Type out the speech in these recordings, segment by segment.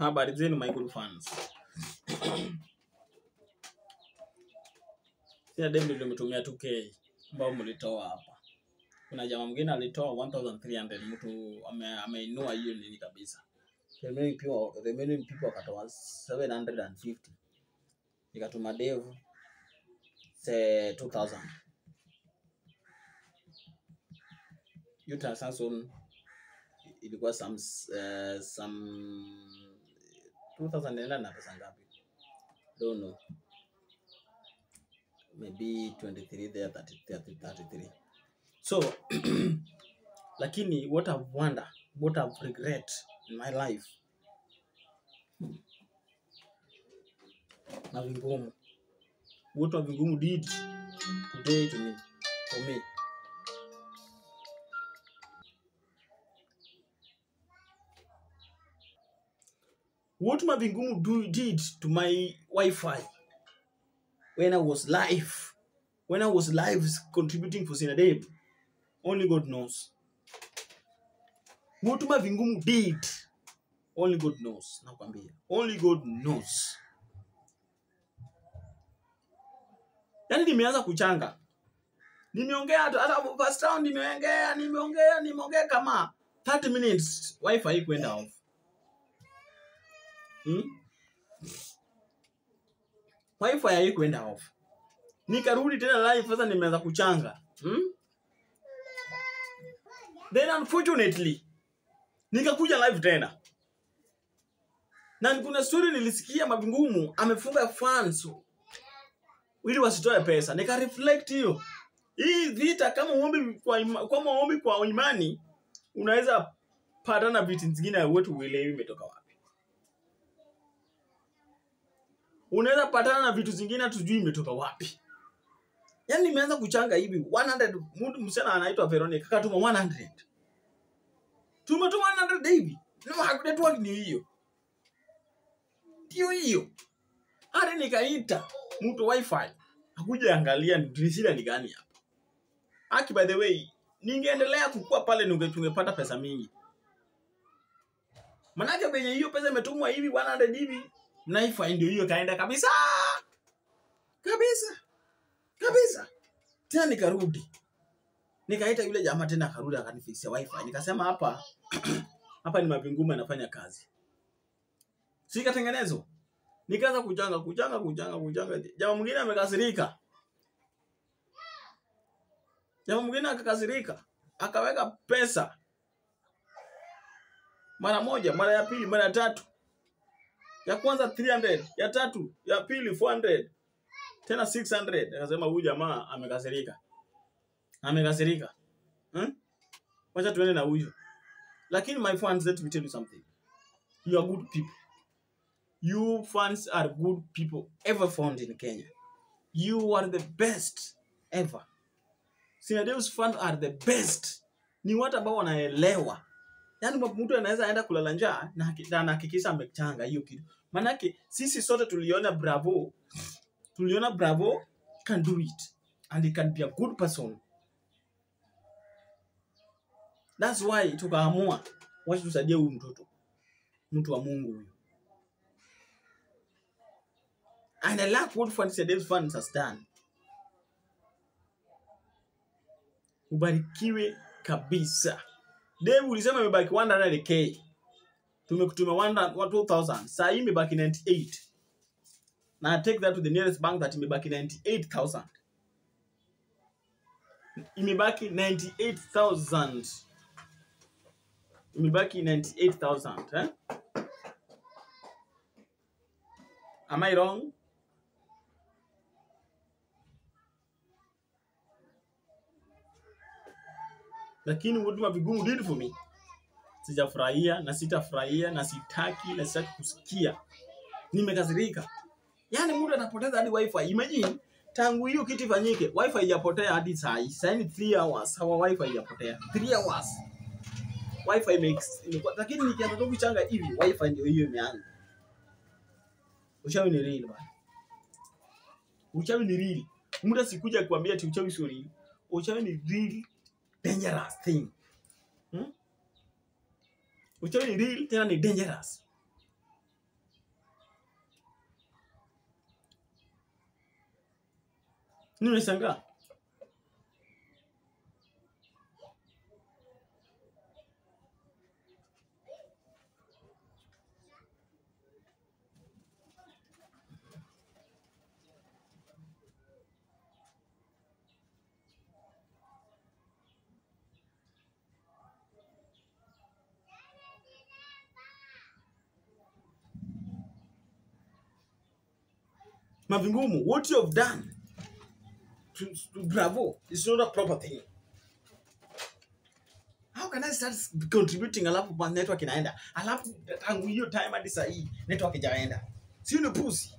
Habari zenu my good fans. Sina demu ndio nimetumia 2K ambao mlitoa hapa. Kuna jamaa mwingine alitoa 1300, mtu ameinua hiyo nini kabisa. Remaining people wakatoa 750. Nikatuma Dev say 2000. Yuta Samsung ilikuwa some 2000 na pesa ngapi? Don't know. Maybe 23 there, 33. So lakini what I've wonder, what I've regret in my life, Mavingumu, what Mavingumu did today to me, for me. What Mavingumu did to my Wi-Fi when I was live, contributing for Sinadeb, only God knows. What Mavingumu did, only God knows. Nakwambia, only God knows. Yani nimeanza kuchanga. Nimeongea hata first round nimeongea kama 30 minutes Wi-Fi kwenda off. Wi-Fi haikwenda off. Nikarudi tena live sasa nimeanza kuchanga. Then unfortunately nikakuja live tena. Na kuna story nilisikia Mavingumu amefunga fans ili wasitoe pesa. Nika reflect hiyo. Hii vita kama maombi kwa imani unaweza patana vitu zingine wetu uelewi imetoka wapi. Unaweza patana na vitu zingine tujui imetoka wapi. Yaani nimeanza kuchanga hivi 100, mtu msana anaitwa Veronica akatuma 100. Tumetuma 100 hivi. Na network ni hiyo. Ndio hiyo. Hadi nikaita mtu Wi-Fi. Hakuja angalia ni shida ni gani hapa. Aki by the way, ningeendelea kukua pale tungepata pesa mingi. Manake penye hiyo pesa imetumwa hivi 100 hivi, Wi-Fi ndio hiyo kaenda kabisa. Kabisa. Tena nikarudi. Nikaita yule jamaa tena akarudi akanifixia Wi-Fi. Nikasema hapa ni Mavingumu anafanya kazi. Sikatengenezo. Nikaanza kuchanga. Jamaa mwingine amekasirika. Akaweka pesa. Mara moja, mara ya pili, mara ya tatu. Ya kwanza 300, ya tatu, ya pili 400. Tena 600. Akasema huyu jamaa amekasirika. Wacha tuende na huyo. Lakini my fans, let me tell you something. You are good people. You fans are good people ever found in Kenya. You are the best ever. Sinadeb's fans are the best. Ni watu ambao wanaelewa. Yaani mtu anaweza aenda kulala njaa na anahakikisha amechanga hiyo kitu. Manake sisi sote tuliona Bravo can do it and he can be a good person. That's why tukaamua wacha tusaidie huyu mtu wa Mungu huyu. And I like what Sinadeb's fans has done. Ubarikiwe kabisa. Dave ulisema imebaki 100k. Tumekutuma 2000. Sasa hii imebaki 98. Na take that to the nearest bank that imebaki 98,000. Imebaki 98,000. Am I wrong? Lakini what Mavingumu did for me, sijafurahia na sitafurahia na sitaki kusikia. Nimekasirika. Yaani mtu anapoteza hadi Wi-Fi. Imagine tangu hiyo kitu ifanyike, Wi-Fi haijapotea hadi saa hii. Sasa ni 3 hours hawa Wi-Fi haijapotea. 3 hours. Wi-Fi makes. Lakini nikianza tu kuchanga hivi, Wi-Fi ndio hiyo imeanza. Uchawi ni real bana. Uchawi ni real. Mtu sikuja kuambia ati uchawi sio real. Uchawi ni real. Dangerous thing. Uchawi ni real, tena ni dangerous. Nimeshangaa. Mavingumu, what you have done to Bravo is not a proper thing. How can I start contributing alafu kwa network inaenda? Alafu tangu hiyo time hadi saa hii network haijaenda. Si you know pussy.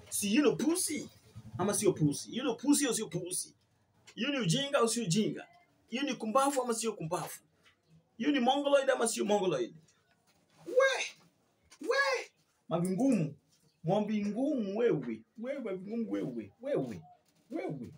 Si you know pussy. Ama sio pussy. You know pussy au sio pussy. You ni ujinga au sio ujinga. You ni kumbafu ama sio kumbafu. You ni mongoloid ama sio mongoloid. We. Mavingumu. Mwambingumu wewe. Wewe mavingumu wewe.